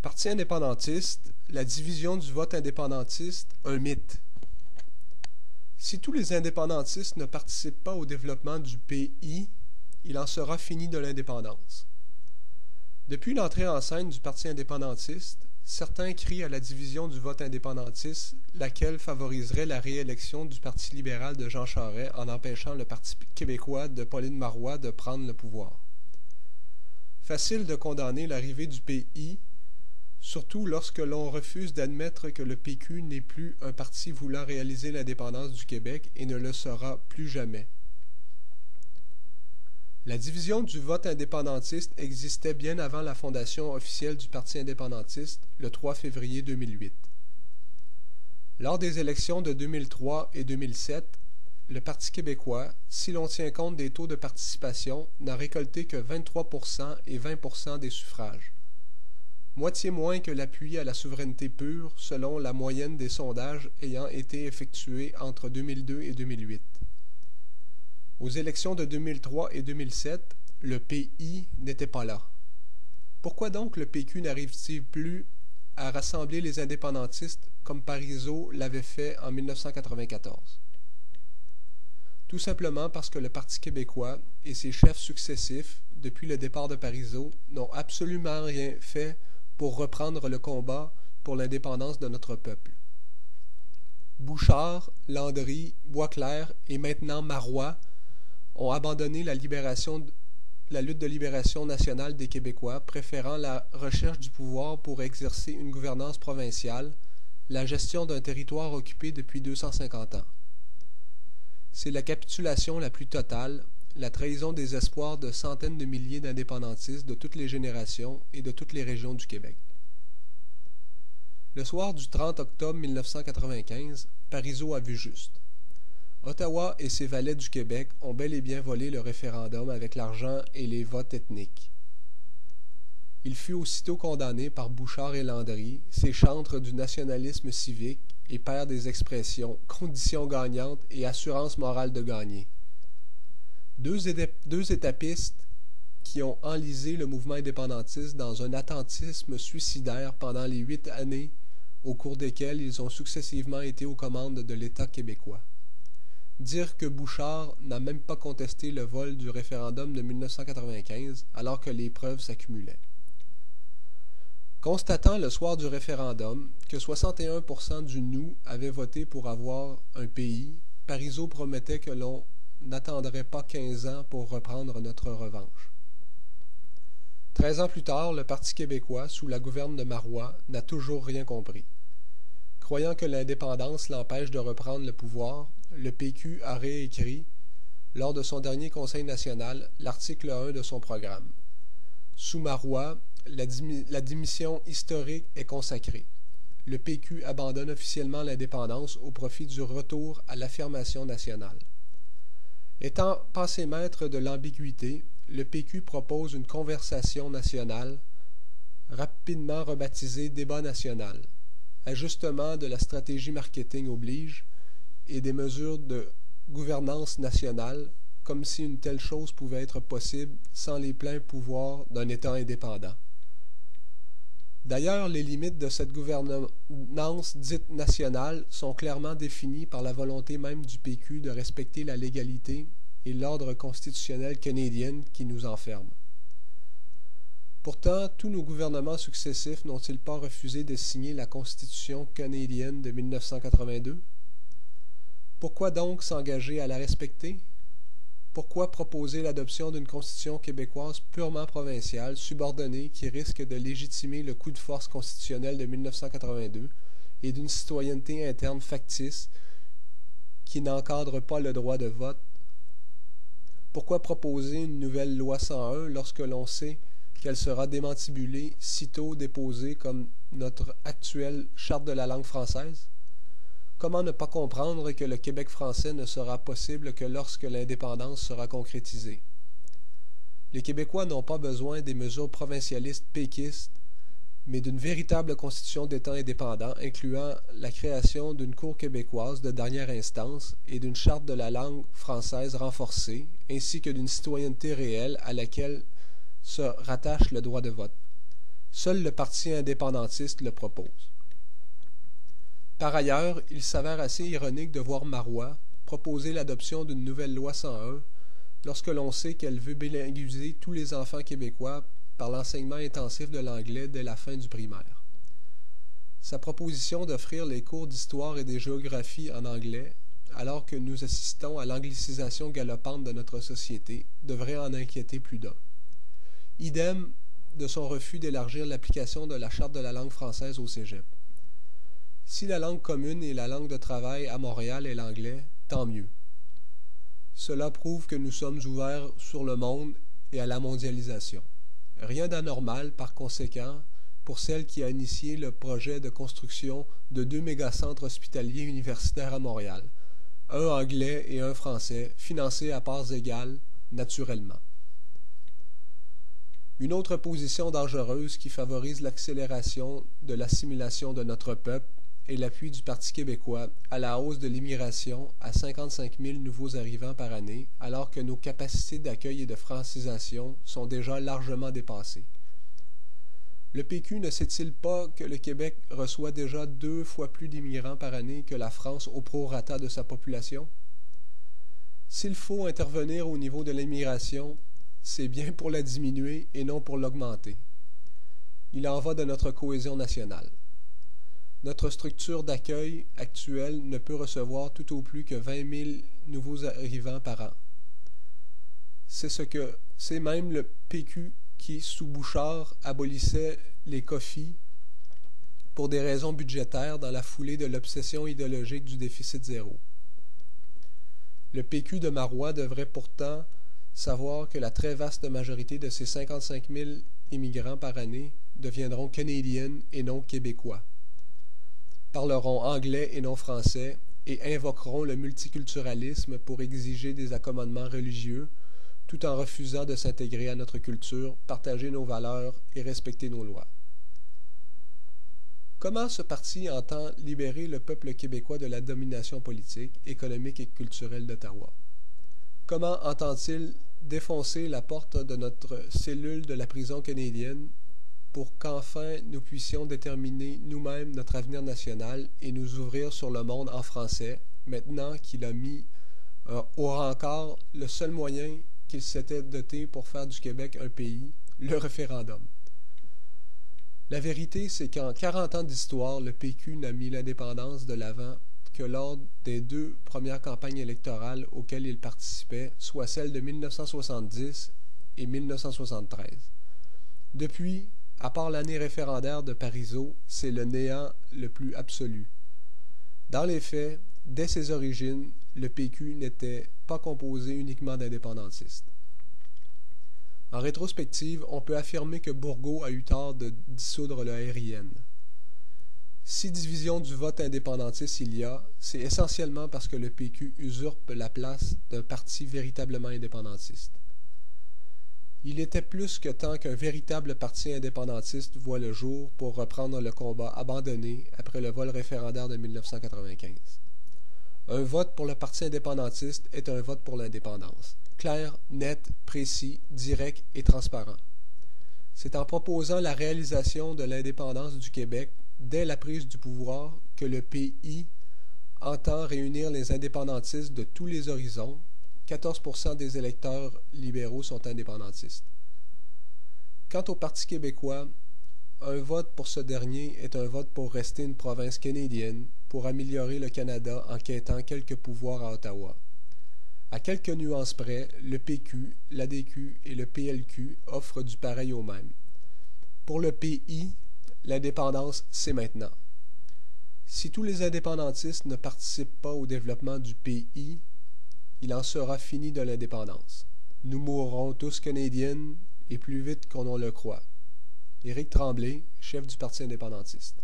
Parti indépendantiste, la division du vote indépendantiste, un mythe. Si tous les indépendantistes ne participent pas au développement du pays, il en sera fini de l'indépendance. Depuis l'entrée en scène du Parti indépendantiste, certains crient à la division du vote indépendantiste, laquelle favoriserait la réélection du Parti libéral de Jean Charest en empêchant le Parti québécois de Pauline Marois de prendre le pouvoir. Facile de condamner l'arrivée du pays, surtout lorsque l'on refuse d'admettre que le PQ n'est plus un parti voulant réaliser l'indépendance du Québec et ne le sera plus jamais. La division du vote indépendantiste existait bien avant la fondation officielle du Parti indépendantiste, le 3 février 2008. Lors des élections de 2003 et 2007, le Parti québécois, si l'on tient compte des taux de participation, n'a récolté que 23% et 20% des suffrages. Moitié moins que l'appui à la souveraineté pure, selon la moyenne des sondages ayant été effectués entre 2002 et 2008. Aux élections de 2003 et 2007, le PI n'était pas là. Pourquoi donc le PQ n'arrive-t-il plus à rassembler les indépendantistes comme Parizeau l'avait fait en 1994? Tout simplement parce que le Parti québécois et ses chefs successifs, depuis le départ de Parizeau, n'ont absolument rien fait pour reprendre le combat pour l'indépendance de notre peuple. Bouchard, Landry, Boisclair et maintenant Marois ont abandonné la lutte de libération nationale des Québécois, préférant la recherche du pouvoir pour exercer une gouvernance provinciale, la gestion d'un territoire occupé depuis 250 ans. C'est la capitulation la plus totale, la trahison des espoirs de centaines de milliers d'indépendantistes de toutes les générations et de toutes les régions du Québec. Le soir du 30 octobre 1995, Parizeau a vu juste. Ottawa et ses valets du Québec ont bel et bien volé le référendum avec l'argent et les votes ethniques. Il fut aussitôt condamné par Bouchard et Landry, ces chantres du nationalisme civique et pères des expressions « conditions gagnantes » et « assurance morale de gagner ». Deux étapistes qui ont enlisé le mouvement indépendantiste dans un attentisme suicidaire pendant les 8 années au cours desquelles ils ont successivement été aux commandes de l'État québécois. Dire que Bouchard n'a même pas contesté le vol du référendum de 1995 alors que les preuves s'accumulaient. Constatant le soir du référendum que 61% du nous avaient voté pour avoir un pays, Parizeau promettait que l'on n'attendrait pas 15 ans pour reprendre notre revanche. 13 ans plus tard, le Parti québécois, sous la gouverne de Marois, n'a toujours rien compris. Croyant que l'indépendance l'empêche de reprendre le pouvoir, le PQ a réécrit, lors de son dernier Conseil national, l'article 1 de son programme. Sous Marois, la démission historique est consacrée. Le PQ abandonne officiellement l'indépendance au profit du retour à l'affirmation nationale. Étant passé maître de l'ambiguïté, le PQ propose une conversation nationale, rapidement rebaptisée débat national. Ajustement de la stratégie marketing oblige et des mesures de gouvernance nationale, comme si une telle chose pouvait être possible sans les pleins pouvoirs d'un État indépendant. D'ailleurs, les limites de cette gouvernance dite nationale sont clairement définies par la volonté même du PQ de respecter la légalité et l'ordre constitutionnel canadien qui nous enferme. Pourtant, tous nos gouvernements successifs n'ont-ils pas refusé de signer la Constitution canadienne de 1982? Pourquoi donc s'engager à la respecter? Pourquoi proposer l'adoption d'une constitution québécoise purement provinciale, subordonnée, qui risque de légitimer le coup de force constitutionnel de 1982 et d'une citoyenneté interne factice qui n'encadre pas le droit de vote? Pourquoi proposer une nouvelle loi 101 lorsque l'on sait qu'elle sera démantibulée sitôt déposée comme notre actuelle Charte de la langue française? Comment ne pas comprendre que le Québec français ne sera possible que lorsque l'indépendance sera concrétisée? Les Québécois n'ont pas besoin des mesures provincialistes péquistes, mais d'une véritable constitution d'État indépendant incluant la création d'une Cour québécoise de dernière instance et d'une Charte de la langue française renforcée, ainsi que d'une citoyenneté réelle à laquelle se rattache le droit de vote. Seul le Parti indépendantiste le propose. Par ailleurs, il s'avère assez ironique de voir Marois proposer l'adoption d'une nouvelle loi 101 lorsque l'on sait qu'elle veut bilinguiser tous les enfants québécois par l'enseignement intensif de l'anglais dès la fin du primaire. Sa proposition d'offrir les cours d'histoire et de géographie en anglais, alors que nous assistons à l'anglicisation galopante de notre société, devrait en inquiéter plus d'un. Idem de son refus d'élargir l'application de la Charte de la langue française au cégep. Si la langue commune et la langue de travail à Montréal est l'anglais, tant mieux. Cela prouve que nous sommes ouverts sur le monde et à la mondialisation. Rien d'anormal, par conséquent, pour celle qui a initié le projet de construction de 2 mégacentres hospitaliers universitaires à Montréal, un anglais et un français, financés à parts égales, naturellement. Une autre position dangereuse qui favorise l'accélération de l'assimilation de notre peuple est l'appui du Parti québécois à la hausse de l'immigration à 55 000 nouveaux arrivants par année, alors que nos capacités d'accueil et de francisation sont déjà largement dépassées. Le PQ ne sait-il pas que le Québec reçoit déjà 2 fois plus d'immigrants par année que la France au prorata de sa population? S'il faut intervenir au niveau de l'immigration, c'est bien pour la diminuer et non pour l'augmenter. Il en va de notre cohésion nationale. Notre structure d'accueil actuelle ne peut recevoir tout au plus que 20 000 nouveaux arrivants par an. C'est même le PQ qui, sous Bouchard, abolissait les COFI pour des raisons budgétaires dans la foulée de l'obsession idéologique du déficit zéro. Le PQ de Marois devrait pourtant savoir que la très vaste majorité de ces 55 000 immigrants par année deviendront canadiennes et non québécois, parleront anglais et non français et invoqueront le multiculturalisme pour exiger des accommodements religieux tout en refusant de s'intégrer à notre culture, partager nos valeurs et respecter nos lois. Comment ce parti entend libérer le peuple québécois de la domination politique, économique et culturelle d'Ottawa? Comment entend-il défoncer la porte de notre cellule de la prison canadienne pour qu'enfin nous puissions déterminer nous-mêmes notre avenir national et nous ouvrir sur le monde en français, maintenant qu'il a mis au rencard le seul moyen qu'il s'était doté pour faire du Québec un pays, le référendum. La vérité, c'est qu'en 40 ans d'histoire, le PQ n'a mis l'indépendance de l'avant que lors des 2 premières campagnes électorales auxquelles il participait, soit celles de 1970 et 1973. Depuis, à part l'année référendaire de Parizeau, c'est le néant le plus absolu. Dans les faits, dès ses origines, le PQ n'était pas composé uniquement d'indépendantistes. En rétrospective, on peut affirmer que Bourgault a eu tort de dissoudre le RIN. Si division du vote indépendantiste il y a, c'est essentiellement parce que le PQ usurpe la place d'un parti véritablement indépendantiste. Il était plus que temps qu'un véritable parti indépendantiste voit le jour pour reprendre le combat abandonné après le vol référendaire de 1995. Un vote pour le parti indépendantiste est un vote pour l'indépendance. Clair, net, précis, direct et transparent. C'est en proposant la réalisation de l'indépendance du Québec dès la prise du pouvoir que le PI entend réunir les indépendantistes de tous les horizons. 14% des électeurs libéraux sont indépendantistes. Quant au Parti québécois, un vote pour ce dernier est un vote pour rester une province canadienne, pour améliorer le Canada en quêtant quelques pouvoirs à Ottawa. À quelques nuances près, le PQ, l'ADQ et le PLQ offrent du pareil au même. Pour le PI, l'indépendance, c'est maintenant. Si tous les indépendantistes ne participent pas au développement du PI, il en sera fini de l'indépendance. Nous mourrons tous canadiennes et plus vite qu'on ne le croit. Éric Tremblay, chef du Parti indépendantiste.